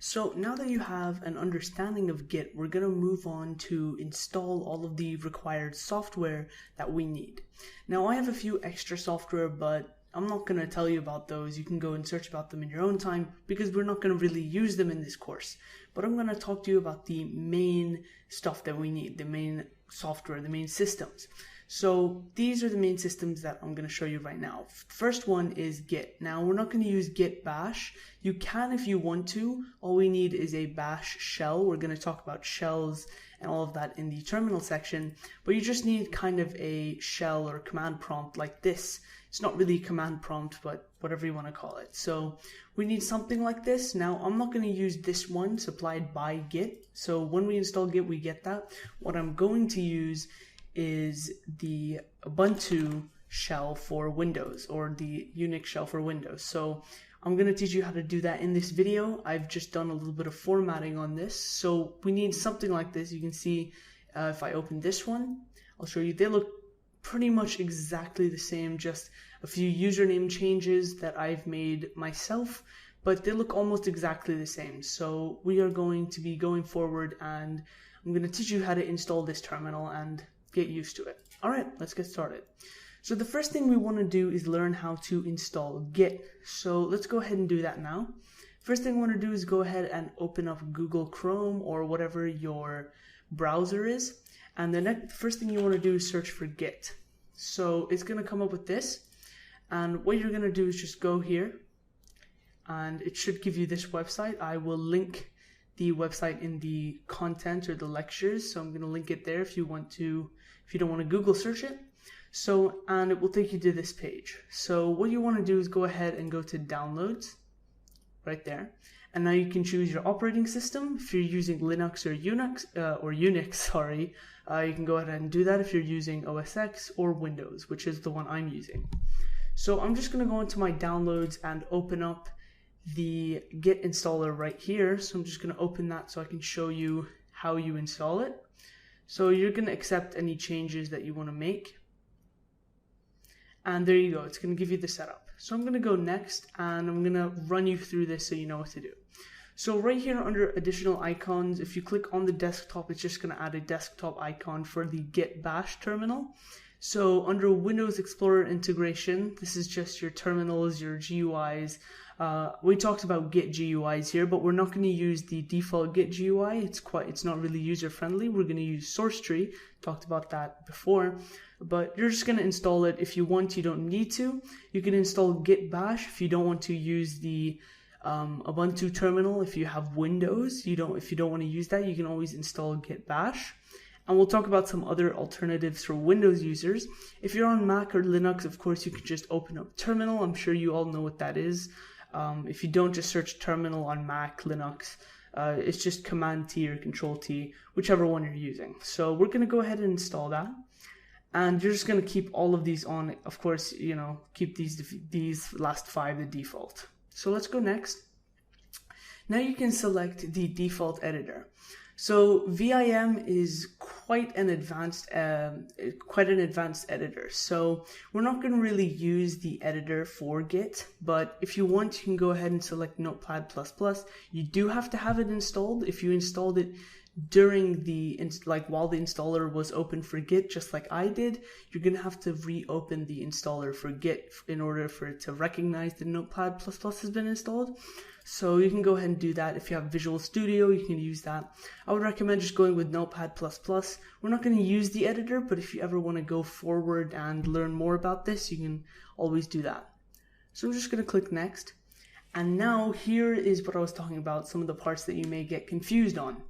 So now that you have an understanding of Git, we're going to move on to install all of the required software that we need. Now I have a few extra software, but I'm not going to tell you about those. You can go and search about them in your own time because we're not going to really use them in this course. But I'm going to talk to you about the main stuff that we need, the main software, the main systems. So these are the main systems that I'm going to show you right now. First one is Git. Now we're not going to use Git bash. You can if you want to. All we need is a bash shell. We're going to talk about shells and all of that in the terminal section, but you just need kind of a shell or command prompt like this. It's not really a command prompt, but whatever you want to call it. So we need something like this. Now I'm not going to use this one supplied by Git. So when we install Git, we get that. What I'm going to use is the Ubuntu shell for Windows, or the Unix shell for Windows. So I'm going to teach you how to do that in this video. I've just done a little bit of formatting on this. So we need something like this. You can see if I open this one, I'll show you. They look pretty much exactly the same, just a few username changes that I've made myself, but they look almost exactly the same. So we are going to be going forward, and I'm going to teach you how to install this terminal and get used to it. All right, let's get started. So the first thing we want to do is learn how to install Git. So let's go ahead and do that now. First thing I want to do is go ahead and open up Google Chrome or whatever your browser is. And the first thing you want to do is search for Git. So it's going to come up with this. And what you're going to do is just go here, and it should give you this website. I will link the website in the content or the lectures. So I'm going to link it there if you want to, if you don't want to Google search it. So, and it will take you to this page. So what you want to do is go ahead and go to downloads right there. And now you can choose your operating system. If you're using Linux or Unix, you can go ahead and do that if you're using OS X or Windows, which is the one I'm using. So I'm just going to go into my downloads and open up the Git installer right here. So I'm just going to open that so I can show you how you install it. So you're going to accept any changes that you want to make. And there you go. It's going to give you the setup. So I'm going to go next, and I'm going to run you through this so you know what to do. So right here under additional icons, if you click on the desktop, it's just going to add a desktop icon for the Git bash terminal. So under Windows Explorer integration, this is just your terminals, your GUIs. We talked about Git GUIs here, but we're not going to use the default Git GUI. It's not really user friendly. We're going to use SourceTree. Talked about that before, but you're just going to install it if you want. You don't need to. You can install Git bash if you don't want to use the Ubuntu terminal. If you have Windows, if you don't want to use that, you can always install Git bash. And we'll talk about some other alternatives for Windows users. If you're on Mac or Linux, of course, you can just open up Terminal. I'm sure you all know what that is. If you don't, just search Terminal on Mac, Linux. It's just Command T or Control T, whichever one you're using. So we're going to go ahead and install that. And you're just going to keep all of these on. Of course, keep these last 5 the default. So let's go next. Now you can select the default editor. So Vim is quite an advanced editor. So we're not going to really use the editor for Git, but if you want, you can go ahead and select Notepad++. You do have to have it installed. If you installed it during while the installer was open for Git, just like I did, you're going to have to reopen the installer for Git in order for it to recognize that Notepad++ has been installed. So you can go ahead and do that. If you have Visual Studio, you can use that. I would recommend just going with Notepad++. We're not going to use the editor, but if you ever want to go forward and learn more about this, you can always do that. So we're just going to click Next. And now here is what I was talking about, some of the parts that you may get confused on.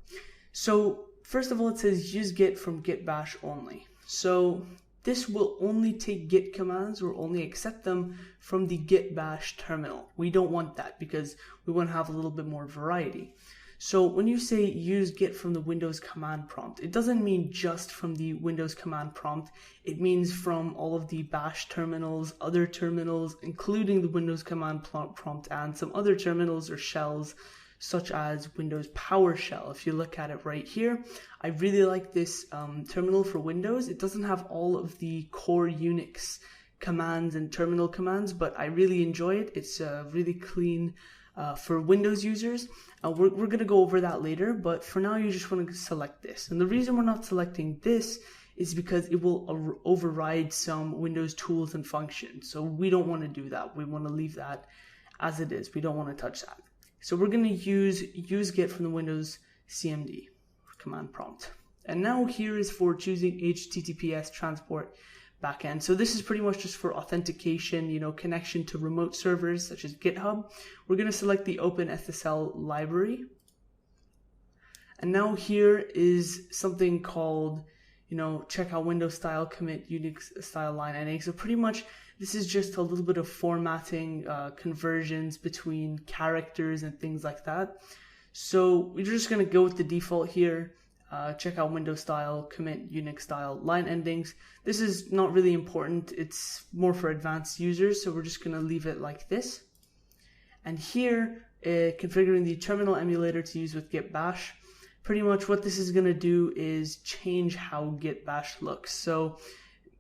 So first of all, it says use Git from Git bash only. So this will only take Git commands or only accept them from the Git bash terminal. We don't want that because we want to have a little bit more variety. So when you say use Git from the Windows command prompt, it doesn't mean just from the Windows command prompt. It means from all of the bash terminals, other terminals, including the Windows command prompt and some other terminals or shells such as Windows PowerShell. If you look at it right here, I really like this terminal for Windows. It doesn't have all of the core Unix commands and terminal commands, but I really enjoy it. It's really clean for Windows users. We're going to go over that later, but for now you just want to select this. And the reason we're not selecting this is because it will override some Windows tools and functions. So we don't want to do that. We want to leave that as it is. We don't want to touch that. So we're going to use Git from the Windows CMD command prompt. And now here is for choosing HTTPS transport backend. So this is pretty much just for authentication, connection to remote servers such as GitHub. We're going to select the OpenSSL library. And now here is something called, check out Windows style commit Unix style line NA. So pretty much this is just a little bit of formatting, conversions between characters and things like that. So we're just going to go with the default here. Check out Windows style, commit Unix style, line endings. This is not really important. It's more for advanced users. So we're just going to leave it like this. And here, configuring the terminal emulator to use with Git Bash. Pretty much what this is going to do is change how Git Bash looks. So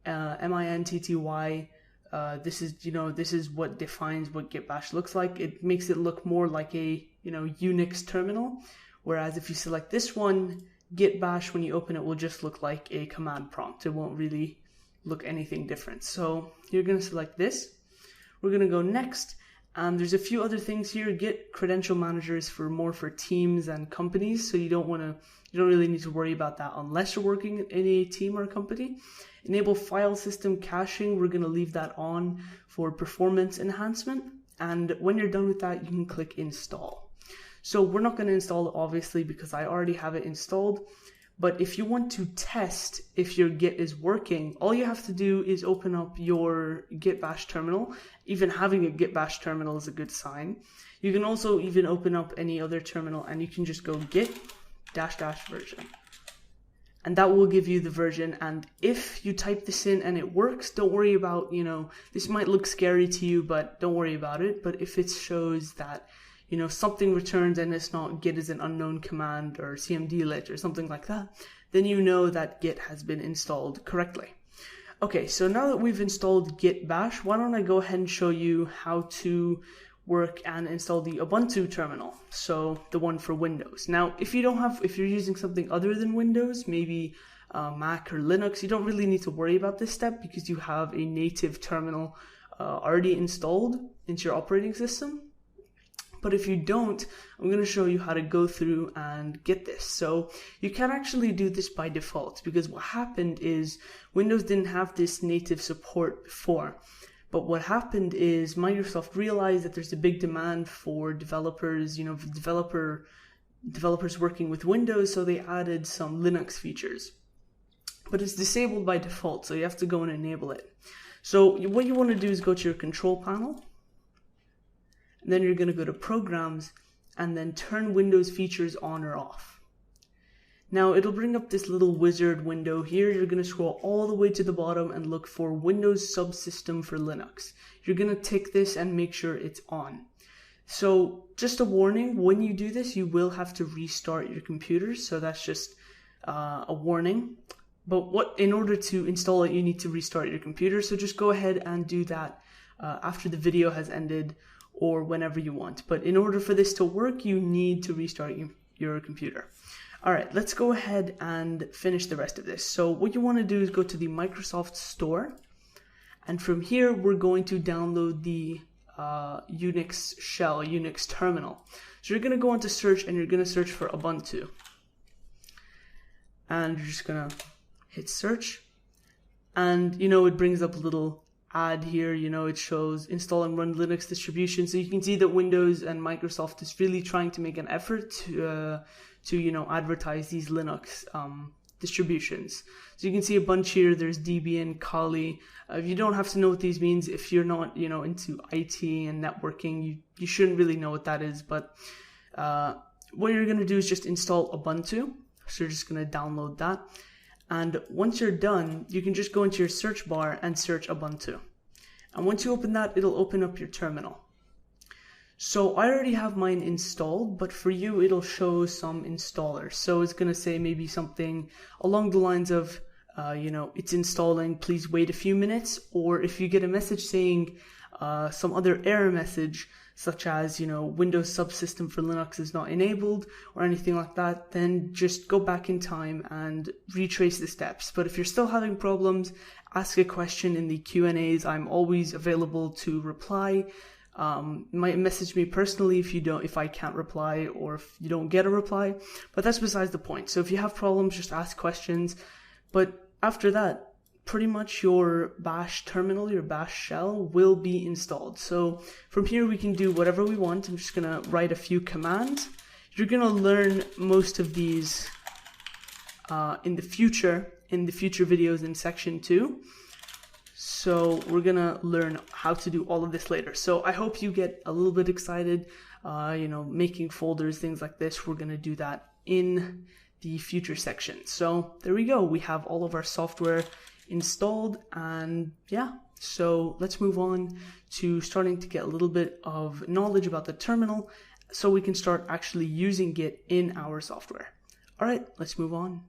MINTTY, this is what defines what Git Bash looks like. It makes it look more like a Unix terminal. Whereas if you select this one, Git Bash, when you open it, will just look like a command prompt. It won't really look anything different. So you're going to select this. We're going to go next. There's a few other things here. Git credential manager is for teams and companies. So you don't really need to worry about that unless you're working in a team or a company. Enable file system caching. We're going to leave that on for performance enhancement. And when you're done with that, you can click install. So we're not going to install it obviously because I already have it installed. But if you want to test if your Git is working, all you have to do is open up your Git Bash terminal. Even having a Git Bash terminal is a good sign. You can also even open up any other terminal and you can just go git -- version. And that will give you the version. And if you type this in and it works, don't worry about, this might look scary to you, but don't worry about it. But if it shows that something returns and it's not Git is an unknown command or cmdlet or something like that, then you know that Git has been installed correctly. Okay, so now that we've installed Git Bash, why don't I go ahead and show you how to work and install the Ubuntu terminal, so the one for Windows. Now, if you're using something other than Windows, maybe Mac or Linux, you don't really need to worry about this step because you have a native terminal already installed into your operating system. But if you don't, I'm going to show you how to go through and get this. So you can actually do this by default because what happened is Windows didn't have this native support before. But what happened is Microsoft realized that there's a big demand for developers, developers working with Windows, so they added some Linux features. But it's disabled by default, so you have to go and enable it. So what you want to do is go to your control panel. Then you're going to go to Programs and then turn Windows features on or off. Now it'll bring up this little wizard window here. You're going to scroll all the way to the bottom and look for Windows Subsystem for Linux. You're going to tick this and make sure it's on. So just a warning, when you do this, you will have to restart your computer. So that's just a warning. But in order to install it, you need to restart your computer. So just go ahead and do that after the video has ended, or whenever you want. But in order for this to work, you need to restart your computer. All right, let's go ahead and finish the rest of this. So what you want to do is go to the Microsoft Store. And from here, we're going to download the Unix shell, Unix terminal. So you're going to go into search and you're going to search for Ubuntu. And you're just going to hit search. And, it brings up a little ad here, it shows install and run Linux distribution. So you can see that Windows and Microsoft is really trying to make an effort to advertise these Linux distributions. So you can see a bunch here. There's Debian, Kali. You don't have to know what these means if you're not, into IT and networking. You shouldn't really know what that is. But what you're going to do is just install Ubuntu. So you're just going to download that. And once you're done, you can just go into your search bar and search Ubuntu. And once you open that, it'll open up your terminal. So I already have mine installed, but for you, it'll show some installers. So it's going to say maybe something along the lines of, it's installing, please wait a few minutes. Or if you get a message saying, some other error message, such as, Windows subsystem for Linux is not enabled or anything like that, then just go back in time and retrace the steps. But if you're still having problems, ask a question in the Q&As. I'm always available to reply. Might message me personally if I can't reply or if you don't get a reply, but that's besides the point. So if you have problems, just ask questions. But after that, pretty much your bash terminal, your bash shell will be installed. So from here we can do whatever we want. I'm just gonna write a few commands. You're gonna learn most of these in the future videos in section 2. So we're gonna learn how to do all of this later. So I hope you get a little bit excited, making folders, things like this. We're gonna do that in the future section. So there we go. We have all of our software installed, and yeah, so let's move on to starting to get a little bit of knowledge about the terminal so we can start actually using Git in our software. All right, let's move on.